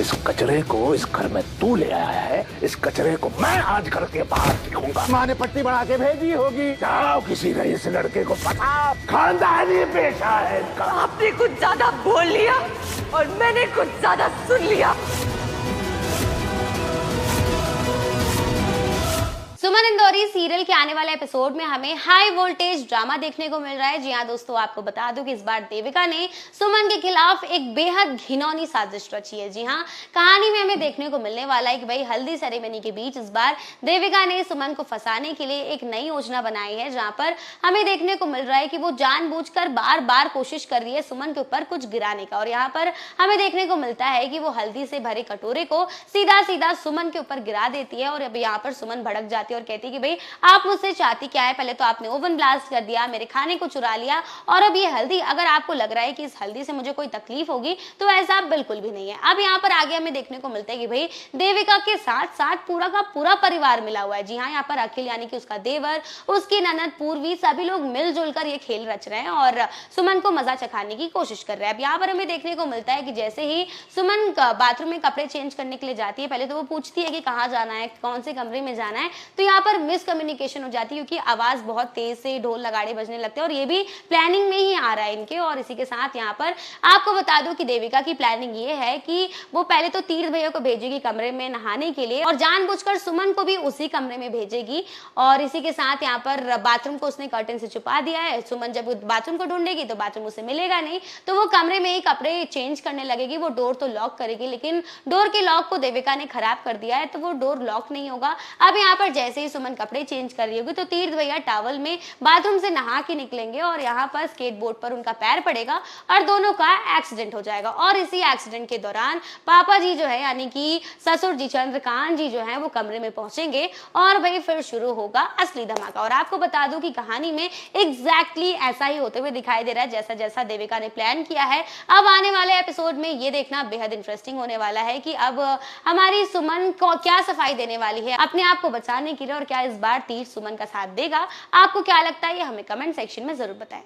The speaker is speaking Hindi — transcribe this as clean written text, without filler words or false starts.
इस कचरे को इस घर में तू ले आया है, इस कचरे को मैं आज घर के बाहर फेंकूंगा। माँ ने पट्टी बढ़ा के भेजी होगी। जाओ किसी रईस लड़के को पता, खानदानी पेशा है इनका। आपने कुछ ज्यादा बोल लिया और मैंने कुछ ज्यादा सुन लिया। सुमन इंदौरी सीरियल के आने वाले एपिसोड में हमें हाई वोल्टेज ड्रामा देखने को मिल रहा है। जी हाँ दोस्तों, आपको बता दूं कि इस बार देविका ने सुमन के खिलाफ एक बेहद घिनौनी साजिश रची है। जी हाँ, कहानी में हमें देखने को मिलने वाला है कि भाई हल्दी सेरेमनी के बीच इस बार देविका ने सुमन को फंसाने के लिए एक नई योजना बनाई है, जहाँ पर हमें देखने को मिल रहा है कि वो जानबूझकर बार बार कोशिश कर रही है सुमन के ऊपर कुछ गिराने का। और यहाँ पर हमें देखने को मिलता है कि वो हल्दी से भरे कटोरे को सीधा सीधा सुमन के ऊपर गिरा देती है। और अब यहाँ पर सुमन भड़क जाती है और कहती है कि भाई आप मुझसे चाहती क्या है, पहले तो आपने ओवन ब्लास्ट कर दिया, मेरे खाने को चुरा लिया, और अब ये हल्दी, अगर आपको लग रहा है कि इस हल्दी से मुझे कोई तकलीफ होगी तो ऐसा बिल्कुल भी नहीं है। अब यहाँ पर आगे हमें देखने को मिलता है कि भाई देविका के साथ साथ पूरा का पूरा परिवार मिला हुआ है। जी हाँ, यहाँ पर अखिल यानी कि उसका देवर, उसकी ननद पूर्वी, सभी लोग मिलजुल कर ये खेल रच रहे हैं और सुमन को मजा चखाने की कोशिश कर रहे हैं। अब यहाँ पर हमें देखने को मिलता है कि जैसे ही सुमन बाथरूम में कपड़े चेंज करने के लिए जाती है, पहले तो वो पूछती है कि कहाँ जाना है, कौन से कमरे में जाना है, तो यहाँ पर मिसकम्युनिकेशन हो जाती है क्योंकि आवाज बहुत तेज से ढोल नगाड़े बजने लगते हैं और ये भी प्लानिंग में ही आ रहा है इनके। और इसी के साथ यहाँ पर आपको बता दूं कि देविका की प्लानिंग ये है कि वो पहले तो तीर्थ भैया को भेजेगी कमरे में नहाने के लिए और जानबूझकर सुमन को भी उसी कमरे में भेजेगी। और इसी के साथ यहाँ पर बाथरूम को उसने कर्टन से छुपा दिया है। सुमन जब बाथरूम को ढूंढेगी तो बाथरूम उसे मिलेगा नहीं, तो वो कमरे में ही कपड़े चेंज करने लगेगी। वो डोर तो लॉक करेगी, लेकिन डोर के लॉक को देविका ने खराब कर दिया है, तो वो डोर लॉक नहीं होगा। अब यहाँ पर जैसे ही सुमन कपड़े चेंज कर रही होगी तो तीर्थ भैया टॉवल में बाथरूम से नहा के निकलेंगे और यहाँ पर स्केट बोर्ड पर उनका पैर पड़ेगा और दोनों का एक्सीडेंट हो जाएगा। और इसी एक्सीडेंट के दौरान पापा जी जो है यानी कि ससुर जी चंद्रकांत जी जो है वो कमरे में पहुंचेंगे और भाई फिर शुरू होगा असली धमाका। और आपको बता दूं कि कहानी में एग्जैक्टली ऐसा ही होते हुए दिखाई दे रहा है जैसा जैसा देविका ने प्लान किया है। अब आने वाले एपिसोड में ये देखना बेहद इंटरेस्टिंग होने वाला है कि अब हमारी सुमन को क्या सफाई देने वाली है अपने आप को बचाने के लिए, और क्या इस बार तीर्थ सुमन का साथ देगा। आपको क्या लगता है ये हमें कमेंट सेक्शन में जरूर बताएं।